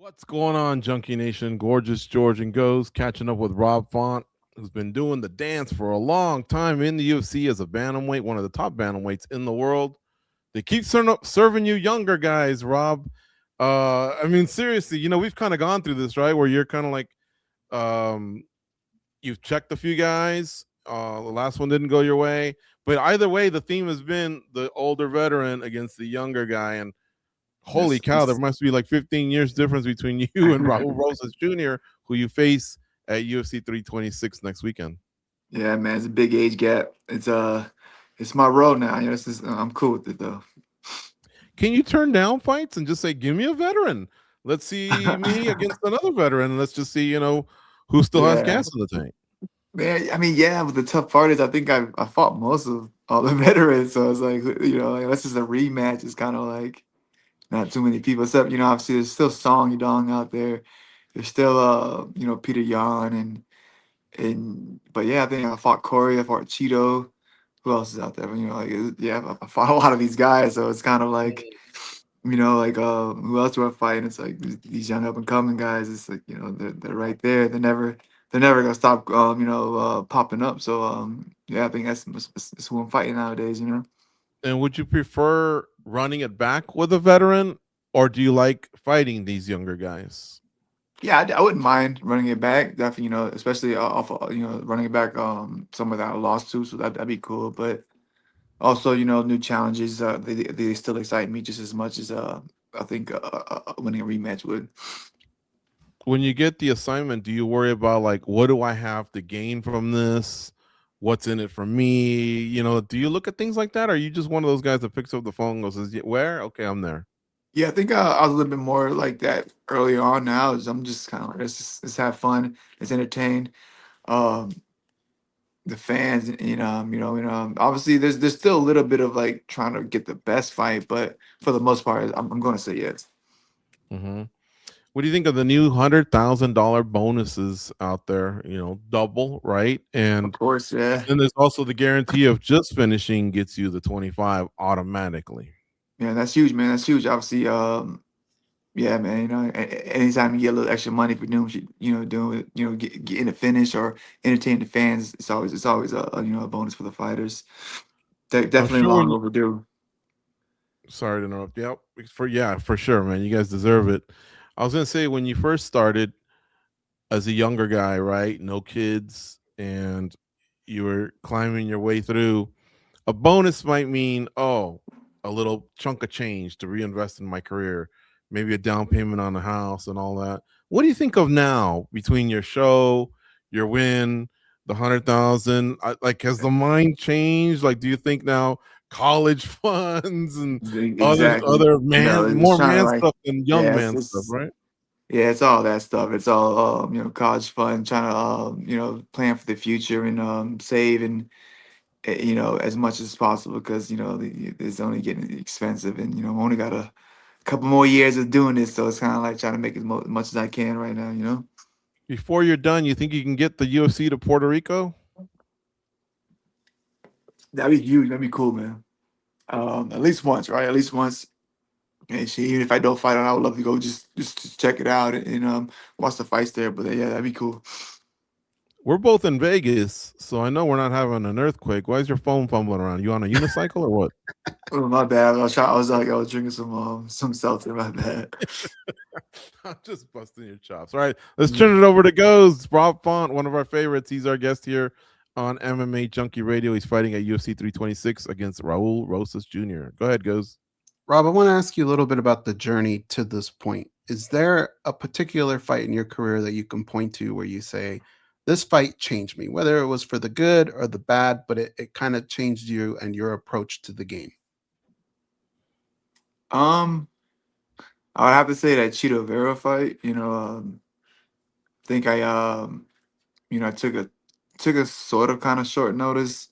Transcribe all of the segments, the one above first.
What's going on, Junkie Nation? Gorgeous George and Goes catching up with Rob Font, who's been doing the dance for a long time in the UFC as a bantamweight, one of the top bantamweights in the world. They keep serving you younger guys, Rob. I mean, seriously, we've kind of gone through this, right? Where you're kind of like, um, you've checked a few guys. The last one didn't go your way, but either way, the theme has been the older veteran against the younger guy, and holy This, cow, there this must be like 15 years difference between you and Raul Rosas Jr., who you face at UFC 326 next weekend. yeah, man, it's a big age gap. It's my role now. I'm cool with it though. Can you turn down fights and just say, give me a veteran? Let's see me against another veteran, and let's just see, who still has Yeah, gas in the tank. man. I mean, yeah, but the tough part is I think I fought most of all the veterans, so it's like that's just a rematch. It's kind of like not too many people. Except obviously there's still Song Yudong out there. There's still Peter Yan and but yeah, I think I fought Corey. I fought Cheeto. Who else is out there? Yeah, I fought a lot of these guys, so it's kind of like. Who else do I fight? And it's like these young up and coming guys. It's like they're right there. They're never gonna stop. Popping up. So yeah, I think that's who I'm fighting nowadays. And would you prefer running it back with a veteran, or do you like fighting these younger guys? Yeah, I wouldn't mind running it back. Definitely, especially off running it back somewhere that I lost to. So that'd be cool. But also, new challenges. They still excite me just as much as I think winning a rematch would. When you get the assignment, do you worry about like, what do I have to gain from this? What's in it for me? Do you look at things like that? Or are you just one of those guys that picks up the phone and goes, "Is it where? Okay, I'm there." Yeah, I think I was a little bit more like that early on. Now is I'm just kind of like let's have fun, let's entertain um, the fans. Obviously there's still a little bit of like trying to get the best fight, but for the most part, I'm going to say yes. Hmm. What do you think of the new $100,000 bonuses out there? Double, right? Of And course, yeah, then there's also the guarantee of just finishing gets you the 25 automatically. yeah, that's huge, man. That's huge. Obviously, yeah, man. Anytime you get a little extra money for doing what doing getting a finish or entertaining the fans, it's always a bonus for the fighters. I'm Definitely sure when long you, overdue. sorry to interrupt. Yep, for sure, man. You guys deserve it. I was gonna say when you first started as a younger guy, right? No kids, and you were climbing your way through. A bonus might mean, oh, a little chunk of change to reinvest in my career, maybe a down payment on a house and all that. What do you think of now between your show, your win, the 100,000? Like, has the mind changed? Like, do you think now college funds and Exactly. other man, It's more trying to man like, stuff than young yeah, man stuff, right? yeah, it's all that stuff. It's all college fund, trying to plan for the future and save and as much as possible because it's only getting expensive and I only got a couple more years of doing this, so it's kind of like trying to make as much as I can right now. Before you're done, you think you can get the UFC to Puerto Rico? That'd be huge. That'd be cool, man. At least once, right? At least once. And shit, even if I don't fight on, I would love to go just check it out and watch the fights there. But yeah, that'd be cool. We're both in Vegas, so I know we're not having an earthquake. Why is your phone fumbling around? You on a unicycle or what? Oh, my bad. I was drinking some seltzer. My bad. I'm just busting your chops. All right, let's turn it over to Goes. Rob Font, one of our favorites. He's our guest here on MMA Junkie Radio. He's fighting at UFC 326 against Raul Rosas Jr. Go ahead, Goes. Rob, I want to ask you a little bit about the journey to this point. Is there a particular fight in your career that you can point to where you say, this fight changed me, whether it was for the good or the bad, but it kind of changed you and your approach to the game? Um, I would have to say that Cheeto Vera fight. Think I took a sort of kind of short notice.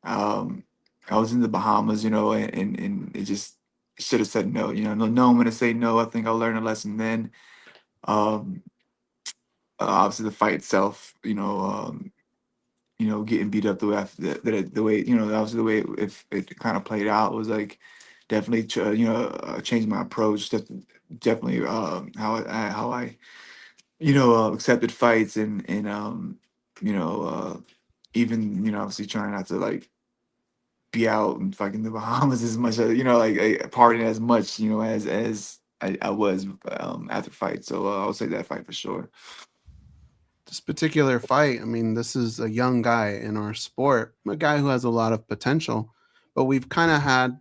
Um, I was in the Bahamas, and it just should have said no. No one to say no. I think I learned a lesson then. Um, Obviously the fight itself, getting beat up the way the way obviously the way it kind of played out was like definitely changed my approach. Definitely how I accepted fights and you know even obviously trying not to like be out and fucking the Bahamas as much as like partying as much as I was after fight. So I would say that fight for sure. This particular fight, I mean, this is a young guy in our sport, a guy who has a lot of potential, but we've kind of had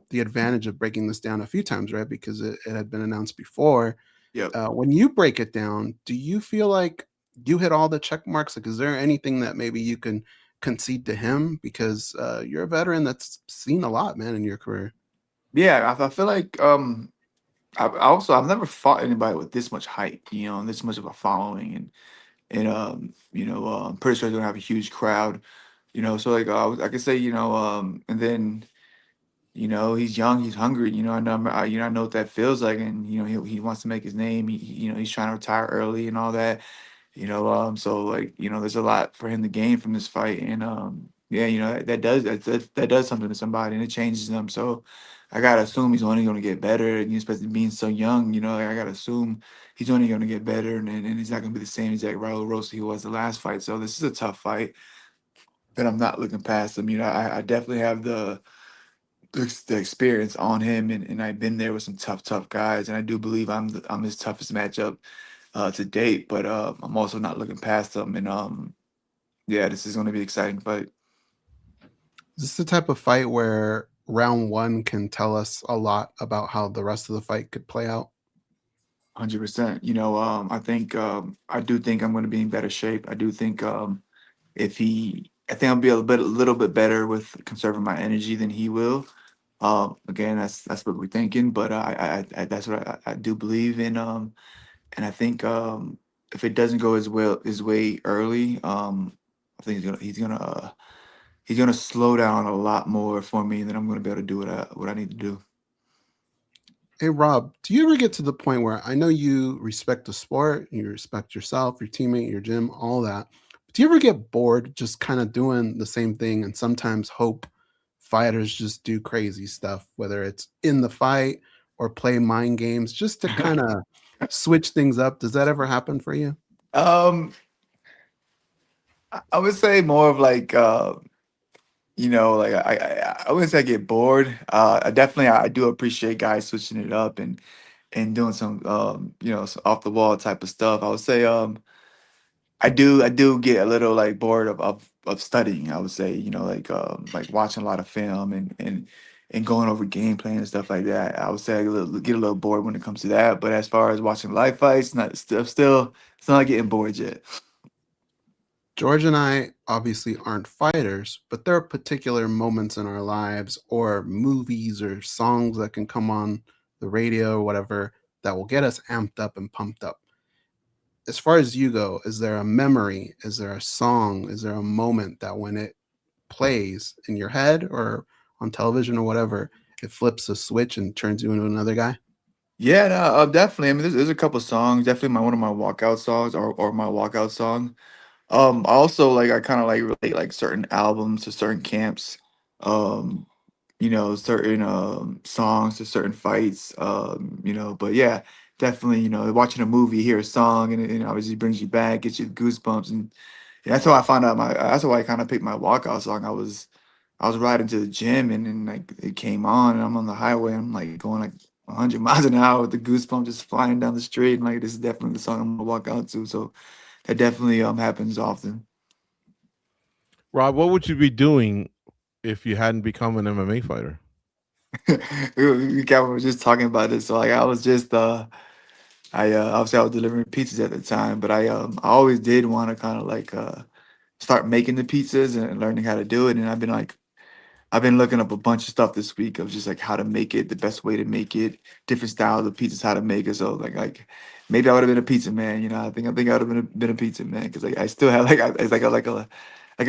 the advantage of breaking this down a few times, right? Because it had been announced before. Yep. When you break it down, do you feel like you hit all the check marks? Like, is there anything that maybe you can concede to him? Because you're a veteran that's seen a lot, man, in your career. Yeah, I feel like I've never fought anybody with this much hype, and this much of a following, and I'm pretty sure they're gonna have a huge crowd, So like I could say, and then he's young, he's hungry, I know what that feels like, and he wants to make his name. He's trying to retire early and all that. So like there's a lot for him to gain from this fight, and yeah, that does something to somebody, and it changes them. So I gotta assume he's only gonna get better, and especially being so young, I gotta assume he's only gonna get better, and he's not gonna be the same exact Raul Rosas he was the last fight. So this is a tough fight, but I'm not looking past him. I definitely have the experience on him, and I've been there with some tough guys, and I do believe I'm his toughest matchup to date. But I'm also not looking past them, and yeah, this is going to be an exciting fight. Is this the type of fight where round one can tell us a lot about how the rest of the fight could play out? 100%. I do think I'm going to be in better shape. I do think I think I'll be a little bit better with conserving my energy than he will. Again, that's what we're thinking, but that's what I do believe in. And I think if it doesn't go his way early, I think he's gonna slow down a lot more for me, and then I'm gonna be able to do what I need to do. Hey Rob, do you ever get to the point where I know you respect the sport, you respect yourself, your teammate, your gym, all that. But do you ever get bored just kind of doing the same thing and sometimes hope fighters just do crazy stuff, whether it's in the fight or play mind games just to kind of switch things up? Does that ever happen for you? um, I would say more of like like I wouldn't say I get bored. I do appreciate guys switching it up and doing some some off the wall type of stuff. I would say I do get a little like bored of studying. I would say like watching a lot of film and going over gameplay and stuff like that. I would say get a little bored when it comes to that. But as far as watching live fights, not still not getting bored yet. George and I obviously aren't fighters, but there are particular moments in our lives or movies or songs that can come on the radio or whatever that will get us amped up and pumped up. As far as you go, is there a memory? Is there a song? Is there a moment that when it plays in your head or on television or whatever, it flips a switch and turns you into another guy? Yeah, no, definitely. I mean, there's a couple songs. Definitely my one of my walkout songs or my walkout song. Also like I kind of like relate like certain albums to certain camps. Um, certain songs to certain fights. But yeah, definitely, watching a movie, hear a song, and it obviously brings you back, gets you goosebumps, and that's how I found out my. That's how I kind of picked my walkout song. I was riding to the gym, and like it came on, and I'm on the highway. I'm like going like 100 miles an hour with the goosebumps just flying down the street. And like this is definitely the song I'm gonna walk out to. So that definitely happens often. Rob, what would you be doing if you hadn't become an MMA fighter? We were just talking about this. So like I was just I obviously I was delivering pizzas at the time, but I always did want to kind of like start making the pizzas and learning how to do it. And I've been looking up a bunch of stuff this week of just like how to make it, the best way to make it, different styles of pizzas, how to make it. So like maybe I would have been a pizza man. I think I would have been a pizza man because like I still have it's like a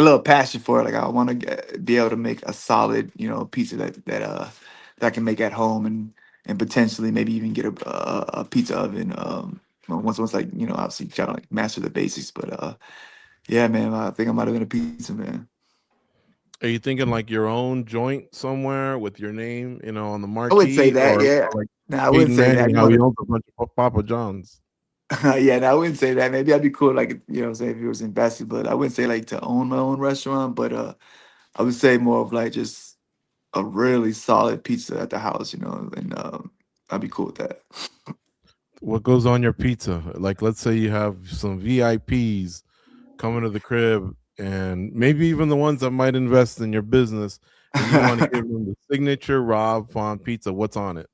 little passion for it. Like I want to be able to make a solid pizza that I can make at home and potentially maybe even get a pizza oven. Once like obviously try to like master the basics. But yeah, man, I think I might have been a pizza man. Are you thinking like your own joint somewhere with your name, on the I would say marquee, that, yeah. or like No, I wouldn't Peyton say that. Manning, You how want he to owns a bunch of Papa Johns? yeah, no, I wouldn't say that. Maybe I'd be cool, like say if it was in basketball. But I wouldn't say like to own my own restaurant, but I would say more of like just a really solid pizza at the house, and I'd be cool with that. What goes on your pizza? Like, let's say you have some VIPs coming to the crib, and maybe even the ones that might invest in your business, and you want to give them the signature Rob Font pizza. What's on it?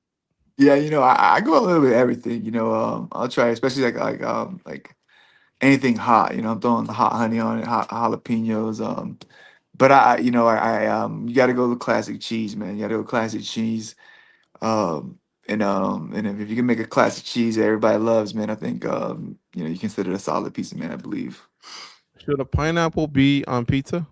Yeah, I go a little bit of everything. I'll try, especially like anything hot. I'm throwing the hot honey on it, hot jalapenos. But you got to go with classic cheese, man. You got to go classic cheese. And if you can make a classic cheese that everybody loves, man, I think you consider it a solid pizza, man. I believe. Should a pineapple be on pizza?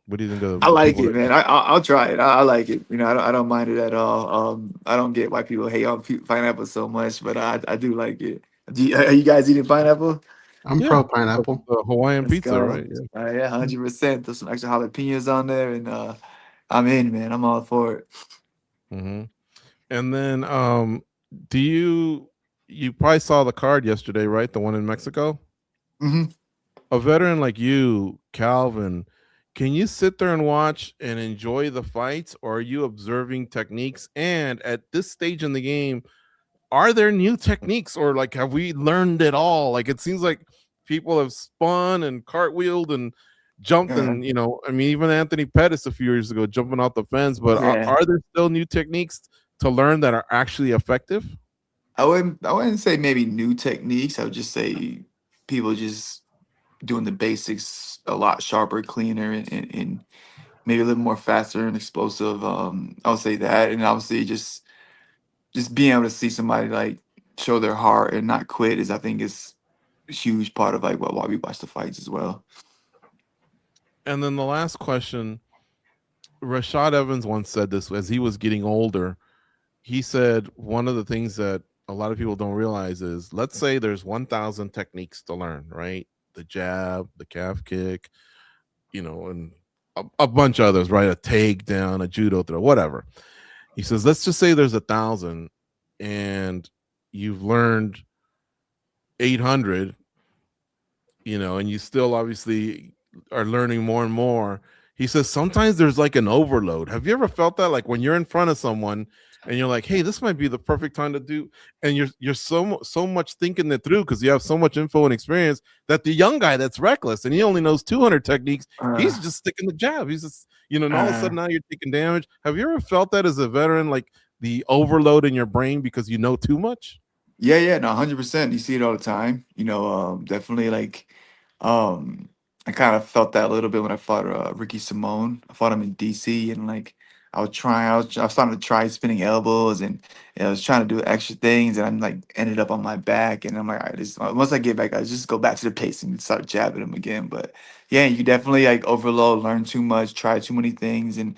What do you think of I the like people it, that man. I'll try it. I like it. I don't mind it at all. I don't get why people hate on pineapple so much, but I do like it. Are you guys eating pineapple? I'm yeah, pro pineapple. the Hawaiian Let's pizza, go. right? Yeah. Yeah, 100%. Throw some extra jalapenos on there, and I'm in, man. I'm all for it. Hmm. And then, do you probably saw the card yesterday, right? The one in Mexico. Hmm. A veteran like you, Calvin, can you sit there and watch and enjoy the fights, or are you observing techniques? And at this stage in the game, are there new techniques, or like have we learned it all? Like it seems like people have spun and cartwheeled and jumped, Uh, and I mean, even Anthony Pettis a few years ago jumping off the fence. But are, yeah. are there still new techniques to learn that are actually effective? I wouldn't say maybe new techniques. I would just say people just doing the basics a lot sharper, cleaner, and maybe a little more faster and explosive. I would say that, and obviously just being able to see somebody like show their heart and not quit is, I think, is a huge part of like why we watch the fights as well. And then the last question, Rashad Evans once said this as he was getting older. He said one of the things that a lot of people don't realize is, let's say there's 1,000 techniques to learn, right? The jab, the calf kick, and a bunch of others, right? A takedown, a judo throw, whatever. He says, let's just say there's 1,000 and you've learned 800, and you still obviously are learning more and more. He says sometimes there's like an overload. Have you ever felt that? Like when you're in front of someone and you're like, "Hey, this might be the perfect time to do," and you're so much thinking it through because you have so much info and experience, that the young guy that's reckless and he only knows 200 techniques, Uh, he's just sticking the jab. He's just, and all of a uh, sudden now you're taking damage. Have you ever felt that as a veteran, like the overload in your brain because you know too much? yeah, yeah, no, 100%. You see it all the time. Definitely like, um, I kind of felt that a little bit when I fought Ricky Simone. I fought him in DC, and like I was starting to try spinning elbows, and I was trying to do extra things, and I'm like ended up on my back, and I'm like, all right, once I get back, I just go back to the pace and start jabbing him again. But yeah, you definitely like overload, learn too much, try too many things, and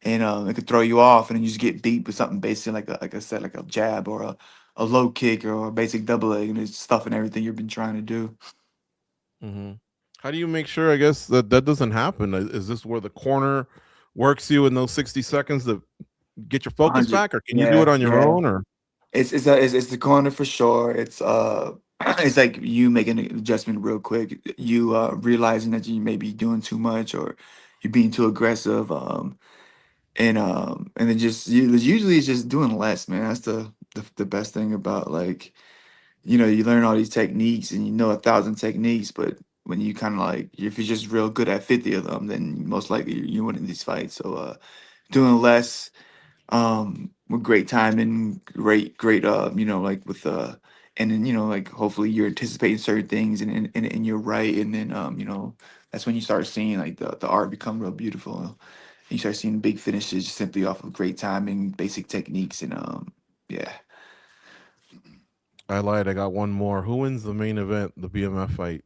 it could throw you off, and then you just get beat with something basic like I said, like a jab or a low kick or a basic double leg, and it's stuffing everything you've been trying to do. Hmm. How do you make sure, I guess, that doesn't happen? Is this where the corner works you in those 60 seconds to get your focus 100, back, or can you do it yeah, on your yeah. own? Or It's the corner for sure. It's it's like you making an adjustment real quick. You realizing that you may be doing too much or you're being too aggressive. And then usually it's just doing less, man. That's the best thing about like you learn all these techniques and you know 1,000 techniques, but when you kind of like if you're just real good at 50 of them, then most likely you're winning these fights. So doing less, with great timing, great like with and then like hopefully you're anticipating certain things and you're right, and then that's when you start seeing like the art become real beautiful. And you start seeing big finishes just simply off of great timing, basic techniques, and yeah. I lied, I got one more. Who wins the main event, the BMF fight?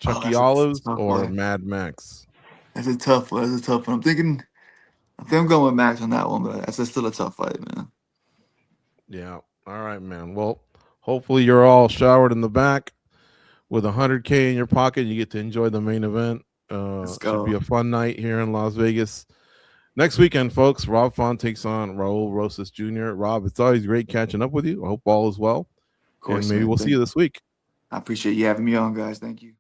Oh, Chucky that's a Olives tough or one. Mad Max? That's a tough one. That's a tough one. I think I'm going with Max on that one, but that's still a tough fight, man. Yeah. All right, man. Well, hopefully you're all showered in the back with 100K in your pocket. You get to enjoy the main event. Let's Should be go. a fun night here in Las Vegas. Next weekend, folks, Rob Font takes on Raul Rosas Jr. Rob, it's always great catching up with you. I hope all is well. Of course, And maybe man. we'll see you this week. I appreciate you having me on, guys. Thank you.